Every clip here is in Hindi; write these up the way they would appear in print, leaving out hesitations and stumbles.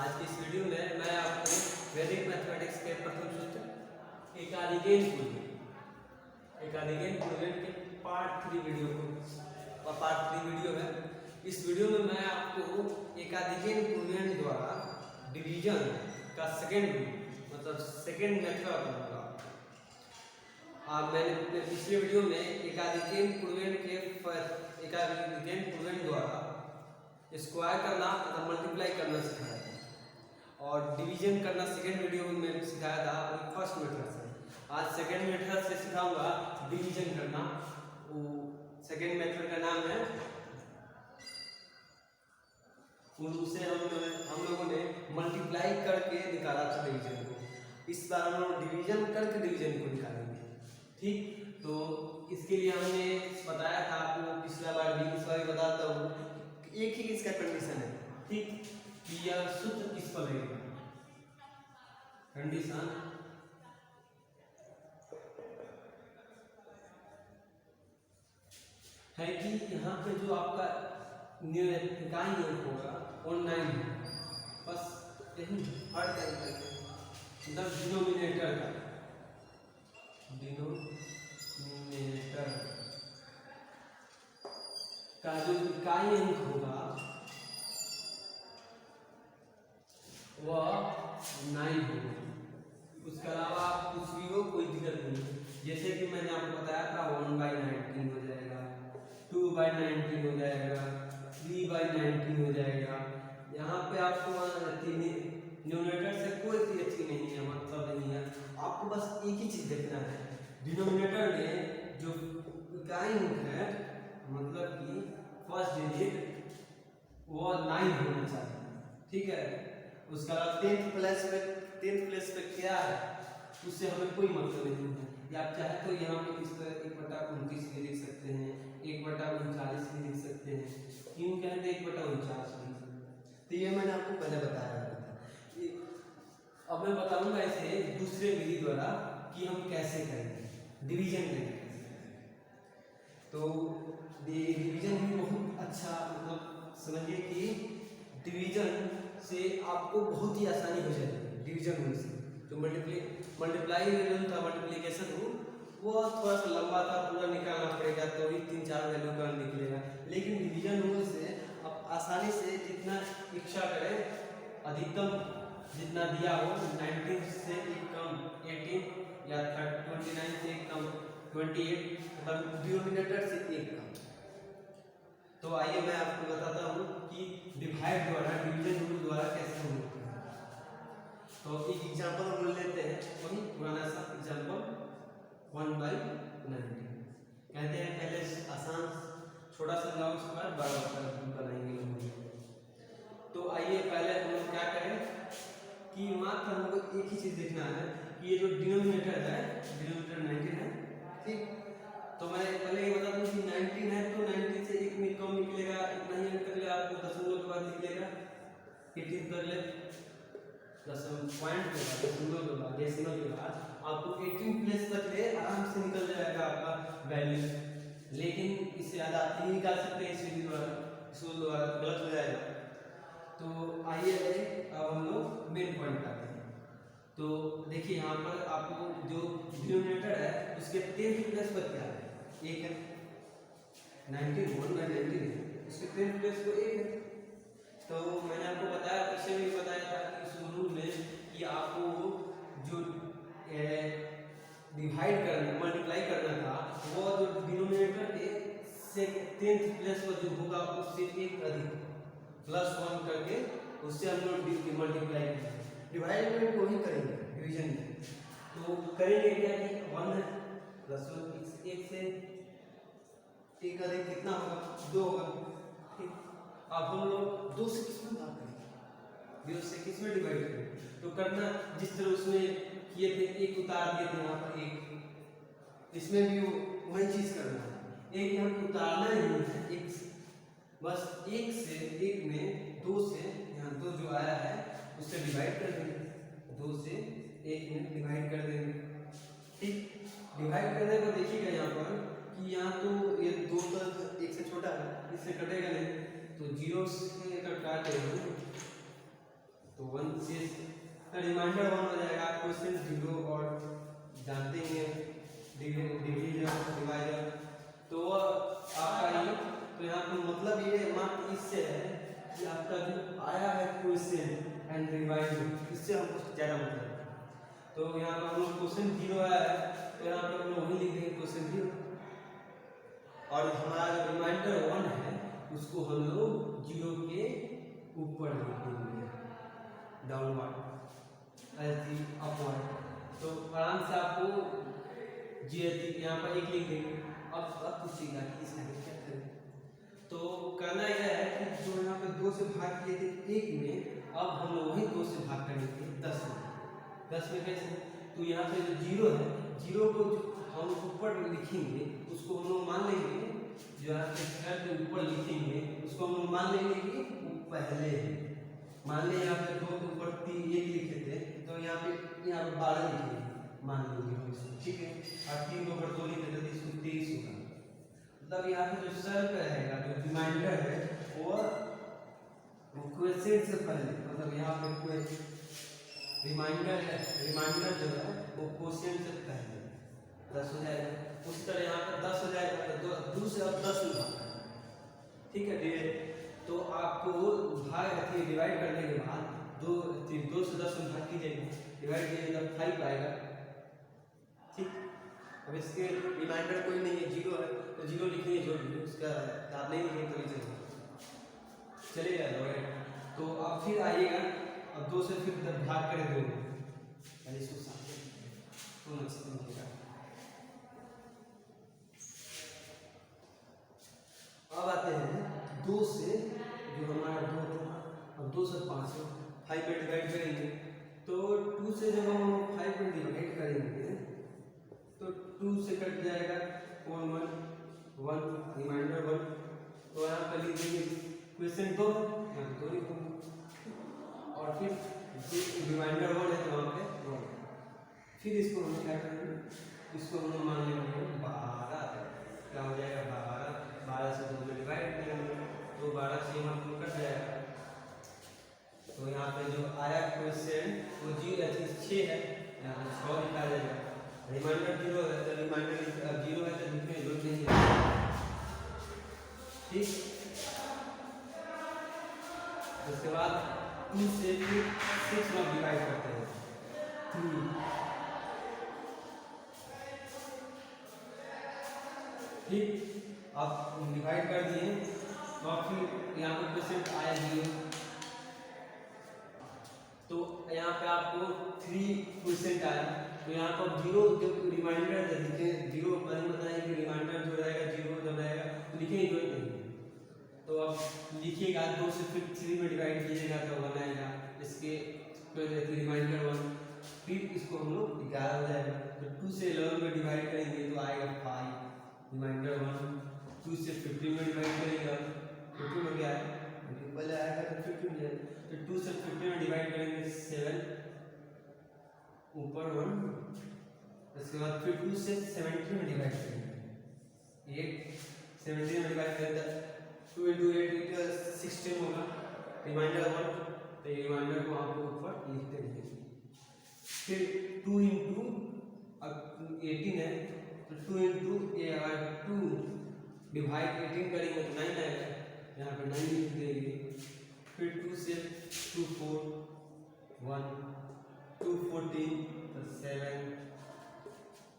आज की इस वीडियो में मैं आपको वैदिक मैथमेटिक्स के प्रथम सूत्र एकाधिकेन पूर्वेन के पार्ट 3 वीडियो को पार्ट 3 वीडियो है। इस वीडियो में मैं आपको एकाधिकेन पूर्वेन द्वारा डिवीजन का सेकेंड रूल मतलब सेकेंड मेथड बताऊंगा। मैंने अपने पिछले वीडियो में एकाधिकेन पूर्वेन द्वारा स्क्वायर करना तथा मल्टीप्लाई करना सिखाया था और डिवीजन करना सेकेंड वीडियो में सिखाया था फर्स्ट मेथड से। आज सेकेंड मेथड से सिखाऊंगा डिवीजन करना। वो सेकेंड मेथड का नाम है, उसे हम लोगों ने मल्टीप्लाई करके निकाला था डिवीजन को। इस बार हम लोग डिवीजन करके डिवीजन को निकालेंगे। ठीक, तो इसके लिए हमने बताया था आपको पिछला बार भी, इस बार बताता हूँ। एक ही इसका कंडीशन है, ठीक, कि यह सूत्र किस पर लगेगा। कंडीशन है कि यहाँ पे जो आपका इकाई योग होगा वो 9 है, बस यही हर टाइम मतलब डिनोमिनेटर का जो इकाई अंक होगा वह 9 होगा। उसके अलावा कुछ भी हो कोई दिक्कत नहीं है। जैसे कि मैंने आपको बताया था 1/19 हो जाएगा, 2/19 हो जाएगा, 3/19 हो जाएगा। यहाँ पे आपको डिनोमिनेटर से कोई अच्छी नहीं है, मतलब नहीं है। आपको बस एक ही चीज देखना है, डिनोमिनेटर में जो इकाई अंक है मतलब कि फर्स्ट डिजिट वो 9 होना चाहिए, ठीक है। उसका 10th प्लेस पे क्या है उससे हमें कोई मतलब नहीं है। या आप चाहे तो यहाँ पे इस तरह 1/29 भी लिख सकते हैं, 1/39 भी लिख सकते हैं, क्यों कहते हैं 1/49 भी। तो ये मैंने आपको पहले बताया था। अब मैं बताऊंगा इसे दूसरे विधि द्वारा कि हम कैसे करेंगे डिवीजन करेंगे। तो डिवीजन भी बहुत अच्छा, मतलब समझिए कि डिवीजन से आपको बहुत ही आसानी हो जाएगी। डिवीजन होने से जो मल्टीप्लाई था, मल्टीप्लिकेशन हो वो थोड़ा सा लंबा था, पूरा निकालना पड़ेगा तो ही 3-4 वैल्यू का निकलेगा। लेकिन डिवीजन होने से आप आसानी से जितना इच्छा करें, अधिकतम जितना दिया हो 19 से एक कम 18 या 29 से एक कम 28, मतलब डिनोमिनेटर से एक कम। तो आइए मैं आपको बताता हूँ कि डिवाइड द्वारा डिवीजन रूल द्वारा कैसे हम लोग करें। तो एक एग्जांपल हम लेते हैं, वही पुराना सा एग्जांपल 1/19 कहते हैं। पहले आसान छोटा सा लॉग स्क्वायर बड़ा बनाएंगे हम। तो आइए पहले हम लोग क्या करें कि मात्र हमको एक ही चीज देखना है कि ये जो डिनोमिनेटर है, डिनोमिनेटर 19 है, ठीक। तो मैं पहले ये बता दूं कि 19 है तो 19 से एक में कम निकलेगा, इतना ही अंक ले आपको दशमलव के बाद निकलेगा। 18 कर ले दशमलव के बाद आपको 18 प्लेस तक ले आराम से निकल जाएगा आपका वैल्यू। लेकिन इससे ज़्यादा नहीं निकाल सकते इस विधि द्वारा, इसको द्वारा गलत हो जाएगा। तो आइए अब हम लोग मेन पॉइंट आते हैं। तो देखिए यहाँ पर आपको जो डिनोमिनेटर है उसके 10th प्लेस पर क्या है, एक है। 19 1/19 है, उसके 10th प्लेस को एक है। तो मैंने आपको बताया, पीछे भी बताया था कि इस रूल में कि आपको जो डिवाइड करना, मल्टीप्लाई करना था, वो जो डिनोमिनेटर के 10th प्लेस पर जो होगा उससे एक अधिक +1 करके उससे हम लोग मल्टीप्लाई करेंगे। डिवाइड में वही करेंगे डिवीजन में। तो करेंगे क्या कि 1 है +1 एक से एक अधिक कितना होगा 2 होगा, ठीक। अब हम लोग 2 से किसमें भाग करेंगे, 2 से किसमें डिवाइड करेंगे। तो करना जिस तरह उसमें किए थे, एक उतार दिए थे यहाँ पर एक, इसमें भी वही चीज करना है। एक यहाँ पर उतारना ही है, एक बस एक से एक में 2 से यहाँ 2 जो आया है उससे डिवाइड कर देंगे, 2 से 1 में डिवाइड कर देंगे, ठीक। डिवाइड करने पर देखिएगा यहाँ पर कि यहाँ तो ये 2 तक 1 से छोटा है, इससे कटेगा नहीं, तो 0 से अगर काटे तो 1 रिमाइंडर 1 हो जाएगा, क्वेश्चन 0 और जानते ही हैं डिवीजन डिवाइजर, तो आपका ये, तो यहाँ पर मतलब ये मात्र इससे है कि आपका जो आया है क्वेश्चन एंड रिवाइजर, इससे हमको ज़्यादा मतलब है। तो यहाँ पर हम लोग क्वेश्चन 0 आया है, तो यहाँ पर हम लोग वही लिख देंगे क्वेश्चन 0, और हमारा जो रिमाइंडर 1 है उसको हम लोग 0 के ऊपर लिख देंगे, डाउनवर्ड ऐसी अपवर्ड। तो आराम से आपको जी यहाँ पर एक लिख देंगे। अब पूछेगा कि इसका क्या करें, तो करना यह है कि जो यहाँ पे 2 से भाग किए थे 1 में, अब हम लोग वही 2 से भाग करेंगे 10 में। 10 में कैसे, तो यहाँ पे जो 0 है, 0 को जो हम ऊपर लिखेंगे उसको हम लोग मान लेंगे, जो यहाँ पे घर के ऊपर लिखेंगे उसको हम लोग मान लेंगे कि वो पहले है। मान लें यहाँ पे 2 के ऊपर 3 1 लिखे थे, तो यहाँ पे 12 लिखेंगे, मान लेंगे हम इसे, ठीक है। और 3 के ऊपर 2 लिखे थे, इसको 23 होगा। मतलब यहाँ पे जो सर्क रहेगा, जो रिमाइंडर है वो क्वेश्चन से पहले, मतलब यहाँ पे कोई रिमाइंडर है, रिमाइंडर जो है वो क्वेश्चन से पहले 10 हो जाएगा। उसी तरह यहाँ पे 10 हो जाएगा, तो 2 से अब 10 में, ठीक है। तो आपको भाग रखिए, डिवाइड करने के बाद 2 से 10 में भाग कीजिएगा, डिवाइड कीजिएगा 5 आएगा, ठीक। अब इसके रिमाइंडर कोई नहीं है, 0 है, तो 0 लिखिए, जो भी उसका आप नहीं लिखेंगे तो चलेगा, चलेगा। तो अब फिर आइएगा, अब 2 से फिर भाग करें 2 में, पहले इसको साथ तो अच्छे से लिखिएगा। अब आते हैं 2 से, जो हमारा 2 था, अब 2 से 5 में डिवाइड करेंगे, तो 2 से जब हम 5 में डिवाइड करेंगे तो 2 से कट जाएगा 4 1 1 रिमाइंडर 1, तो यहाँ पर लिख देंगे क्वेश्चन 2, यहाँ 2 लिखूंगा, और फिर रिमाइंडर 1 है तो वहाँ पे 1। फिर इसको हम क्या करेंगे, इसको हम मान लेंगे 12, क्या हो जाएगा 12 से 2 में डिवाइड करेंगे, तो 12 से हम कट जाएगा। तो यहाँ पे जो आया क्वेश्चन वो 6 है, यहाँ पे 6 लिखा जाएगा। रिमाइंडर 0 है, तो रिमाइंडर 0 है तो लिखने जरूरत नहीं है, ठीक। उसके बाद 2 से 6 में डिवाइड करते हैं, 3, ठीक। आप डिवाइड कर दिए, तो फिर यहाँ पर क्वेश्चन आया 0, तो यहाँ पे आपको 3% आया, तो यहाँ पर 0 जब रिमाइंडर लिखे 0 पहले बताएं कि रिमाइंडर जो रहेगा 0 जब रहेगा तो लिखने की जरूरत नहीं, तो अब लिखिएगा 2 से फिर 3 में डिवाइड कीजिएगा तो 1 आएगा, इसके रिमाइंडर 1, फिर इसको हम लोग 11 हो जाएगा। तो 2 से 11 में डिवाइड करेंगे तो आएगा 5 रिमाइंडर 1, 2 से 15 में डिवाइड करेंगे, 15 में क्या है पहले आएगा तो 15 है, तो 2 से 15 में डिवाइड करेंगे 7 ऊपर 1, उसके बाद फिर 2 से 17 में डिवाइड करेंगे 8, 17 में डिवाइड करेंगे 2 into 8 16 होगा रिमाइंडर 1, तो रिमाइंडर को आपको ऊपर लिखते रहिए। फिर 2 into 18 है, तो 2 into 2 डिवाइड 18 करेंगे तो 9 आएगा, यहाँ पे 9 लिख देंगे। फिर 2 से 2 4 1 2 14 तो 7,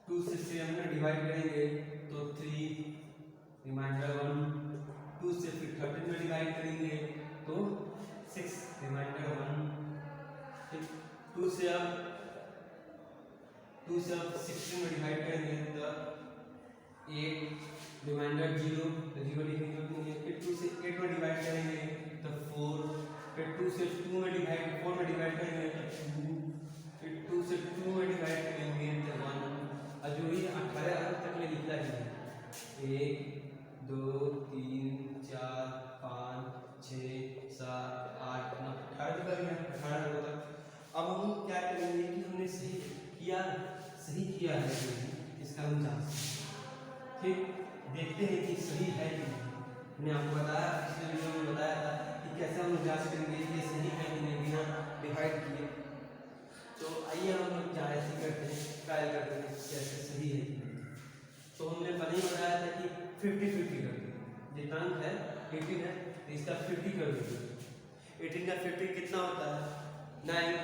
2 से 7 में डिवाइड करेंगे तो 3 रिमाइंडर 1, 2 से फिर 13 में डिवाइड करेंगे तो 6 रिमाइंडर 1, फिर 2 से अब 16 में डिवाइड करेंगे तो 8 रिमाइंडर 0, तो 0 लिखने की जरूरत नहीं है। फिर 2 से 8 में डिवाइड करेंगे तो 4, फिर 2 से 4 में डिवाइड करेंगे तो 2, फिर 2 से 2 में डिवाइड करेंगे तो 1, और जो ये 18 तक ले लिखा है 1 2 3 4 5 6 7 8 9 18 तक है, 18 तक। अब हम क्या करेंगे कि हमने सही किया है, इसका हम जांच ठीक देखते हैं कि सही है कि नहीं। मैंने आपको बताया, पिछले वीडियो में बताया था कि कैसे हम जांच करेंगे ये सही है कि नहीं बिना डिवाइड किए। 18 का 50 कितना होता है 9।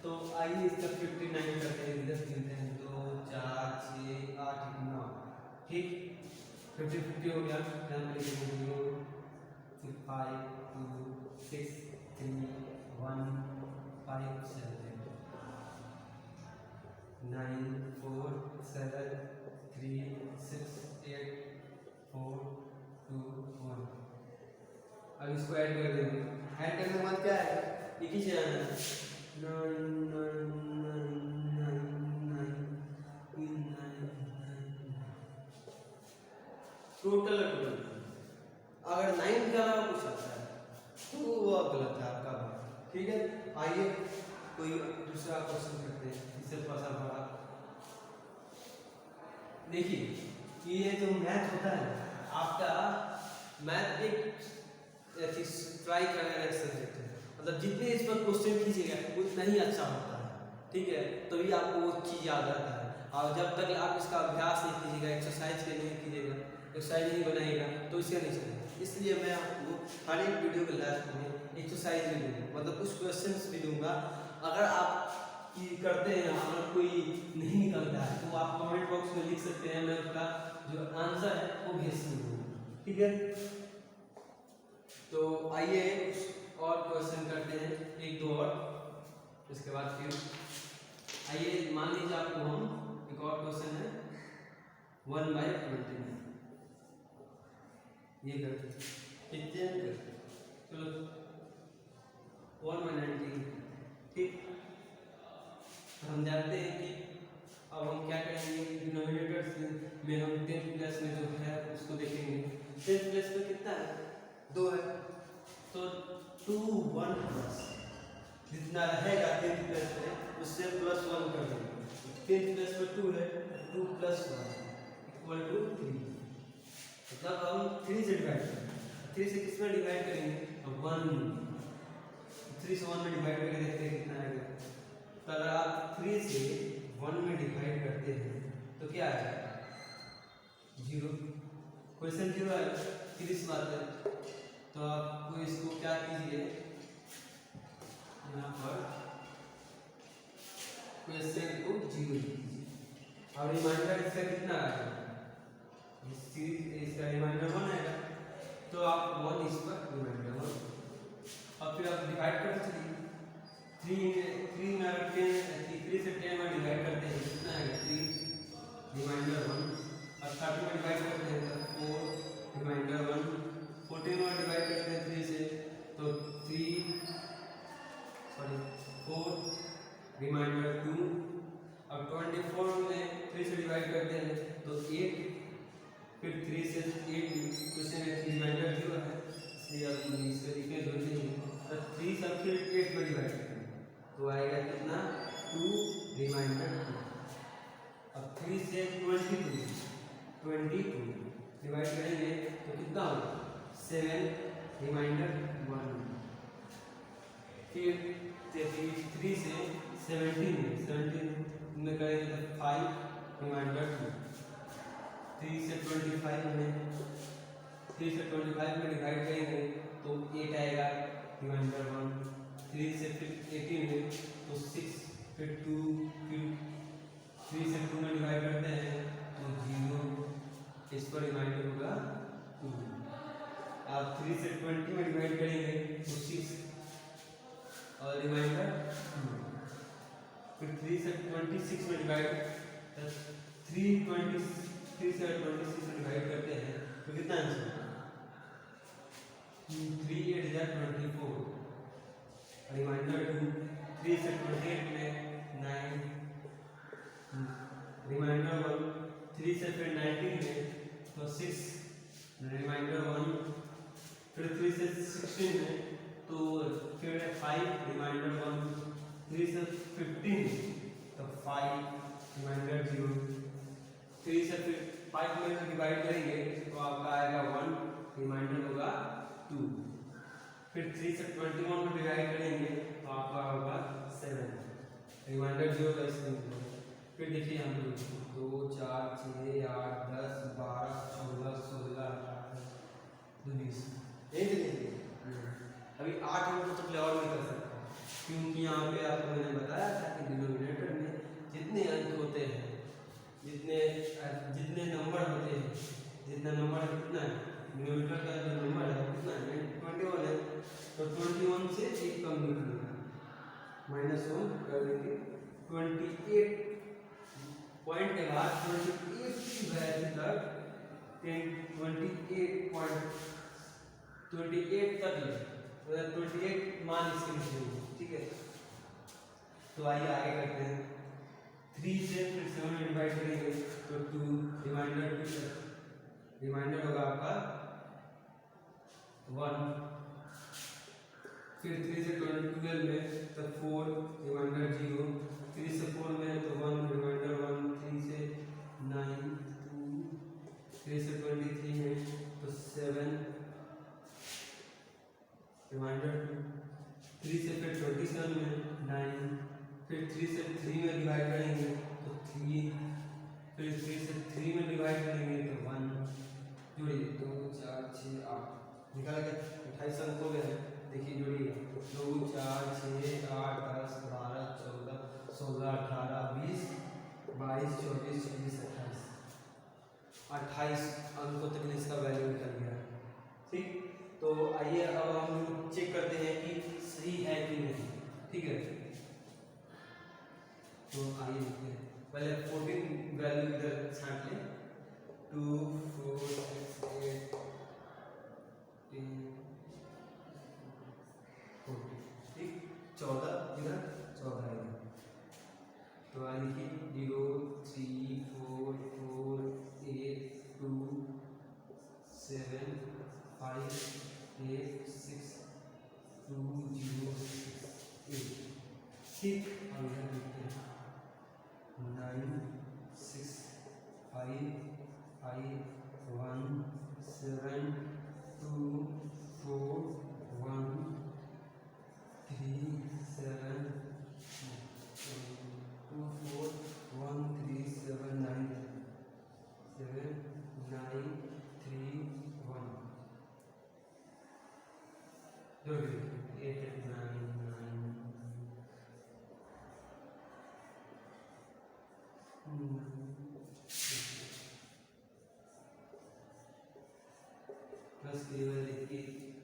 तो आइए इसका 59 करते हैं, इधर गिनते हैं 2 4 6 8 9 ठीक। 50 हो गया, यहाँ पे लिखेंगे 0 5 2 6 3 1 5 7 9 4 7 3 6 8 4 2 1। अब इसको ऐड कर देंगे, ऐड करने के बाद क्या है एक ही चीज आना है 9 टोटल अगर 9 के अलावा कुछ आता है तो वो गलत है आपका, ठीक है। आइए कोई दूसरा क्वेश्चन करते हैं, इससे थोड़ा सा बड़ा। देखिए ये जो मैथ होता है आपका, मैथ एक ट्राई करने का सब्जेक्ट है, मतलब जितने इस पर क्वेश्चन कीजिएगा उतना ही अच्छा होता है, ठीक है। तभी आपको वो चीज़ याद रहता है, और जब तक आप इसका अभ्यास नहीं कीजिएगा, एक्सरसाइज के नहीं कीजिएगा, एक्सरसाइज नहीं बनाइएगा तो इसका नहीं चलेगा। इसलिए मैं आपको हर एक वीडियो के लास्ट में एक्सरसाइज भी दूँगा, मतलब कुछ क्वेश्चंस भी दूंगा। अगर आप करते हैं, अगर कोई नहीं निकलता है तो आप कमेंट बॉक्स में लिख सकते हैं, मैं उसका जो आंसर है वो भेज दूँगा, ठीक है। तो आइए और क्वेश्चन करते हैं, एक दो और, इसके बाद फिर आइए मान लीजिए आपको हम एक और क्वेश्चन है 1/20 ये करते हैं, चलो 1/19 ठीक। तो हम जानते हैं कि अब हम क्या करेंगे, डिनोमिनेटर में हम 10 प्लस में जो है उसको देखेंगे। 10 प्लस में कितना है 2 है, तो 2 1 प्लस जितना रहेगा 10 प्लस में उससे +1 कर देंगे। 10 प्लस में 2 है, 2 + 1 = 3, मतलब हम 3 से डिवाइड करेंगे। 3 से किस में डिवाइड करेंगे, 1, 3 से 1 में डिवाइड करके देखते हैं कितना आएगा। तो अगर आप 3 से 1 में डिवाइड करते हैं तो क्या आएगा 0, क्वेश्चन 0 है, सीधी बात है। तो आपको इसको क्या कीजिए, यहाँ पर क्वेश्चन को 0 लीजिए और रिमाइंडर इसका कितना आएगा, इसका रिमाइंडर 1 आएगा, तो आप 1 इस पर रिमाइंडर 1 और फिर आप डिवाइड करते चलिए। 3 में अगर 3 से 10 में डिवाइड करते हैं कितना आएगा 3 रिमाइंडर 1, और 30 में डिवाइड करते हैं तो 4 रिमाइंडर 1, 14 में डिवाइड करते हैं 3 से तो 4 रिमाइंडर 2, अब 24 में 3 से डिवाइड करते हैं तो 8, फिर 3 से 8 क्वेश्चन में रिमाइंडर 0 है, इसलिए अब इसके लिखने जरूरत नहीं है। तो 3 से फिर 8 में डिवाइड करेंगे तो आएगा कितना 2 रिमाइंडर 2। अब 3 से 22 डिवाइड करेंगे तो कितना होगा 7 रिमाइंडर 1, फिर 3 से 17 में करेंगे तो 5 रिमाइंडर 2, 3 से 25 में 3 से 25 में डिवाइड करेंगे तो 8 आएगा रिमाइंडर 1, 3 से फिर 18 में तो 6, फिर 2, फिर 3 से 2 में डिवाइड करते हैं तो 0, इस पर रिमाइंडर होगा 2। आप 3 से 20 में डिवाइड करेंगे तो 6 और रिमाइंडर 2, फिर 3 से 26 में डिवाइड 3 से 26 में डिवाइड करते हैं तो कितना आंसर 3 8 24, रिमाइंडर 2, 3 से 28 में 9, रिमाइंडर 1, 3 से फिर 19 में तो 6 रिमाइंडर 1, फिर 3 से 16 में तो फिर 5 रिमाइंडर 1, 3 से 15 तो 5 रिमाइंडर 0, 3 से फिर 5 में डिवाइड करेंगे तो आपका आएगा 1 रिमाइंडर होगा 2, फिर 3 से 21 में डिवाइड करेंगे तो आपका होगा 7 रिमाइंडर 0 का इसमें। फिर देखिए यहाँ पे 2 4 6 8 10 12 14 16 18 20 यही देखिए अभी 8 अंकों तक और नहीं कर सकता, क्योंकि यहाँ पे आपको मैंने बताया था कि डिनोमिनेटर में जितने अंक होते हैं, जितने नंबर होते हैं, जितना नंबर कितना है, डिनोमिनेटर का जो नंबर है कितना है 21 है, तो 21 से एक कम निकलेगा, -1 कर देंगे। 28 पॉइंट के बाद 28 की वैल्यू तक 28 तक ले, 28 मान इसके निकलेंगे, ठीक है। तो आइए आगे करते हैं। 3 से फिर 7 में डिवाइड करेंगे तो 2 रिमाइंडर होगा आपका 1, फिर 3 से 12 में तो 4 रिमाइंडर 0, 3 से 4 में तो 1 रिमाइंडर 1, 3 से 9 2, 3 से 23 में तो 7 रिमाइंडर 2, 3 से फिर 27 में 9, फिर 3 से 3 में डिवाइड करेंगे तो 3, फिर 3 से 3 में डिवाइड करेंगे तो 1, जोड़िए 2 4 6 8 निकाल के 28 अंक हो गए। देखिए जोड़िए 2 4 6 8 10 12 14 16 18 20 22 24 26 28 अंकों तक इसका वैल्यू निकल गया, ठीक। तो आइए अब हम चेक करते हैं कि सही है कि नहीं, ठीक है। तो आइए देखते हैं, पहले 14 वैल्यू इधर छांट लें, 2 4 6 8 10 14, ठीक। 14 इधर 14 इधर, तो आइए लिखिए 0 3 4 4 8 2 7 5 8 6 2 0 6 8, ठीक। और इधर लिखते हैं 9 6 5 5 1 7 2 4 1 3 7 2 4 1 3 7 9 7 9 3 1, जोड़ दीजिए 8 9 9 बस देखिए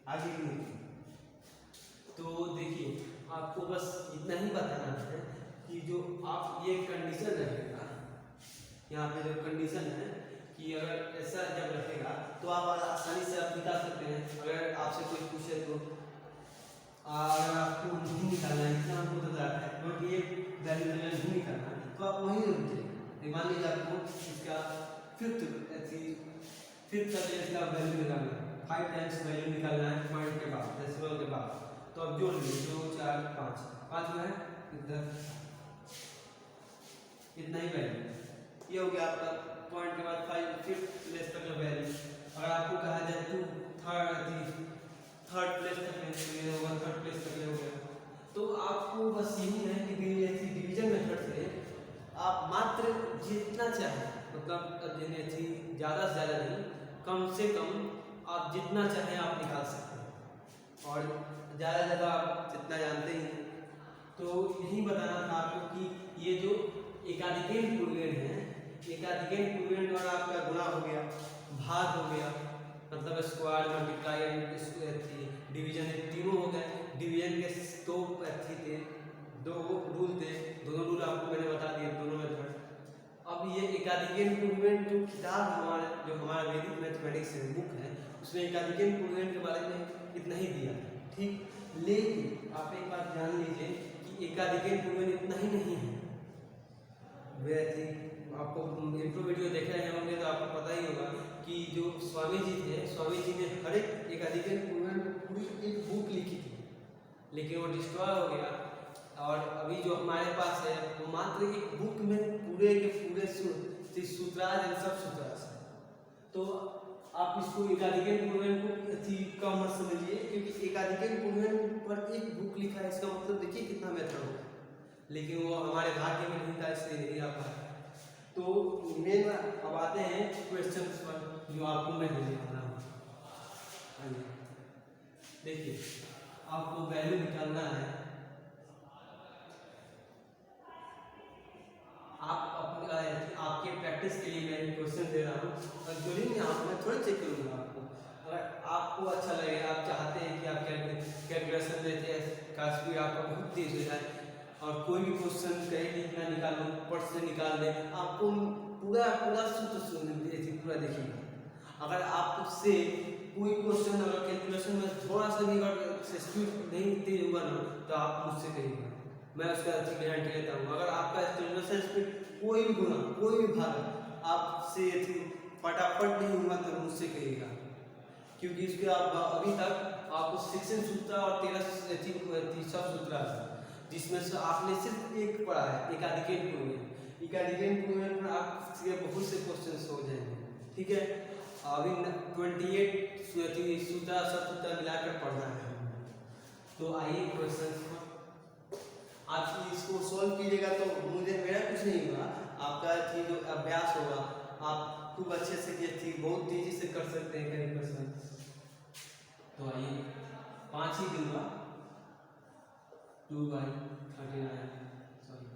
आगे नहीं। तो देखिए आपको बस इतना ही बताना है कि जो आप ये कंडीशन रहेगा, यहाँ पे जो कंडीशन है कि अगर ऐसा जब रखेगा तो आप आसानी से आप निकाल सकते हैं। अगर आपसे कोई पूछे तो अगर आपको नहीं निकालना है, इतना आपको बता है क्योंकि ये वैल्यू नहीं निकालना है, तो आप वहीं रुक जाइए। मान लीजिए आपको इसका फिफ्थ का इसका वैल्यू निकालना है, 5 टाइम्स वैल्यू निकालना है पॉइंट के बाद, डेसिमल के बाद, तो अब जोड़ लीजिए 2 4 5 में है इधर इतना ही वैल्यू, ये हो गया आपका पॉइंट के बाद 5 फिफ्थ प्लेस तक का वैल्यू। अगर आपको कहा जाए टू थर्ड प्लेस तक ले होगा, थर्ड प्लेस तक ले हो गया, तो आपको बस यही है कि डिवीजन मेथड से आप मात्र जितना चाहे, मतलब ज़्यादा से ज़्यादा नहीं, कम से कम आप जितना चाहें आप निकाल सकते हैं, और ज़्यादा से ज़्यादा आप जितना जानते ही हैं। तो यही बताना था आपको कि ये जो एकाधिकेन पूर्वेण है, एकाधिकेन पूर्वेण द्वारा आपका गुणा हो गया, भाग हो गया, मतलब स्क्वायर मल्टीप्लाई डिवीजन तीनों हो गए। डिवीजन के दो थे, दो रूल थे, दोनों रूल आपको मैंने बता दिए, दोनों मेथड। अब ये एकाधिकेन पूर्वेण जो किताब जो हमारा वैदिक मैथमेटिक्स बुक है, उसमें एकाधिकेन पूर्वेण के बारे में इतना ही दिया, ठीक। लेकिन आप एक बात जान लीजिए कि एकाधिकेन पूर्वेण इतना ही नहीं है। वे आपको इंट्रो वीडियो देख रहे होंगे तो आपको पता ही होगा कि जो स्वामी जी थे, स्वामी जी ने हर एक एकाधिकेन पूर्वेण पूरी एक बुक लिखी थी, लेकिन वो डिस्ट्रॉय हो गया। और अभी जो हमारे पास है वो मात्र एक बुक में पूरे के पूरे सूत्रार्थ सब सूत्रार्थ है। तो आप इसको एकाधिकेन पूर्वेण को कम मत समझिए, क्योंकि एकाधिकेन पूर्वेण पर एक बुक लिखा है, इसका मतलब देखिए कितना मेथड होगा, लेकिन वो हमारे भाग्य में नहीं था, इसलिए नहीं आ पाया। तो मेन अब आते हैं क्वेश्चन पर जो आपको मैं देने वाला हूँ। देखिए आपको वैल्यू निकालना है। आप अपने आपके प्रैक्टिस के लिए मैं क्वेश्चन दे रहा हूँ और जो नहीं मैं थोड़ा चेक करूँगा आपको। अगर आपको अच्छा लगे, आप चाहते हैं कि आप कैलकुलेशन देते हैं का स्पीड आपका बहुत तेज हो जाए और कोई भी क्वेश्चन कहीं भी ना निकालो पट से निकाल दे, आपको पूरा पूरा सूत्र पूरा देखिएगा। अगर आपसे कोई क्वेश्चन अगर कैलकुलेशन में थोड़ा सा भी अगर स्पीड नहीं तेज हुआ ना तो आप मुझसे कहिएगा, मैं उसका अच्छी गारंटी लेता हूँ। अगर आपका कैलकुलेशन स्पीड कोई भी गुना कोई भी भाग आपसे फटाफट नहीं हुआ तो मुझसे कहिएगा, क्योंकि इसके आप अभी तक आपको 16 सूत्र और 13 सूत्र है जिसमें से आपने सिर्फ एक पढ़ा है एकाधिकेन पूर्वेन। एकाधिकेन पूर्वेन पर आपके बहुत से क्वेश्चन हो जाएंगे, ठीक है। अभी 28 सूत्र सब सूत्र मिलाकर पढ़ना है। तो आइए क्वेश्चन आप इसको सॉल्व कीजिएगा तो मुझे मेरा कुछ नहीं होगा, आपका जो अभ्यास होगा आप खूब अच्छे से बहुत तेजी से कर सकते हैं कई क्वेश्चन। तो आइए 5 ही दूंगा 2/39 सॉरी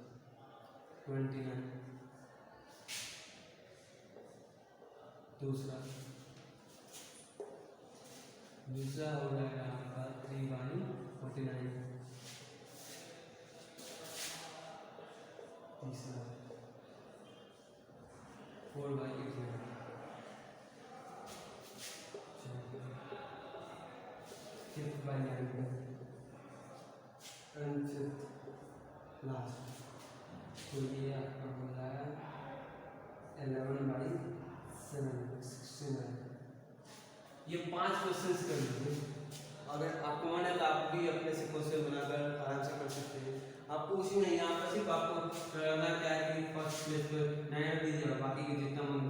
29। दूसरा हो जाएगा आपका 3/49। तीसरा 4/89। लास्ट तो ये आपका हो जाएगा 11/69। ये 5 क्वेश्चन कर लीजिए। अगर आपको मन है तो आप भी अपने से क्वेश्चन बनाकर आराम से कर सकते हैं। आपको कुछ नहीं, यहाँ पर सिर्फ आपको करना क्या है कि फर्स्ट प्लेस पर 9 दीजिए और बाकी के जितना मन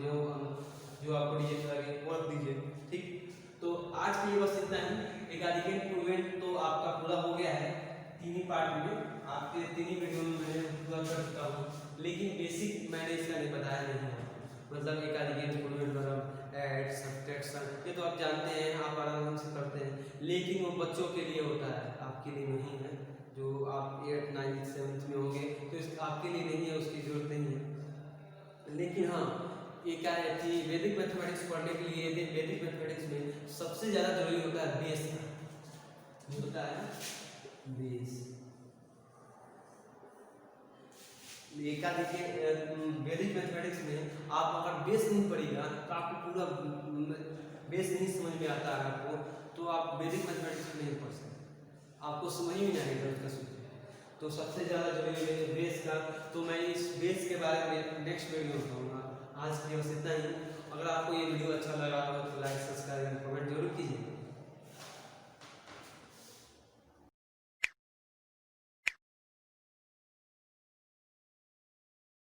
जो आपको डिजिट लगे वो रख दीजिए, ठीक। तो आज के लिए बस इतना ही। एकाधिकेन पूर्वेन तो आपका पूरा हो गया है 3 ही पार्ट में, आपके 3 ही वीडियो में मैंने पूरा कर चुका हूँ, लेकिन बेसिक मैंने इसका नहीं बताया नहीं है। मतलब एकाधिकेन पूर्वेन मतलब ऐड सब्ट्रैक्शन ये तो आप जानते हैं, आप आराम से करते हैं, लेकिन वो बच्चों के लिए होता है, आपके लिए नहीं है। जो आप 8th 9th 7th में होंगे तो आपके लिए नहीं है, उसकी जरूरत नहीं है। लेकिन हाँ ये क्या है कि वैदिक मैथमेटिक्स पढ़ने के लिए वैदिक मैथमेटिक्स में सबसे ज़्यादा जरूरी होता है बेस का, जो होता है बेस। एका देखिए वैदिक मैथमेटिक्स में आप अगर बेस नहीं पढ़ेगा तो आपको पूरा बेस नहीं समझ में आता है आपको, तो आप वैदिक मैथमेटिक्स में नहीं पढ़ सकते, आपको समझ ही नहीं आएगा उसका सूत्र। तो सबसे ज़्यादा जरूरी है बेस का, तो मैं इस बेस के बारे में नेक्स्ट वीडियो में कहूँगा। आज के लिए बस इतना ही। अगर आपको ये वीडियो अच्छा लगा हो तो लाइक सब्सक्राइब कमेंट जरूर कीजिए।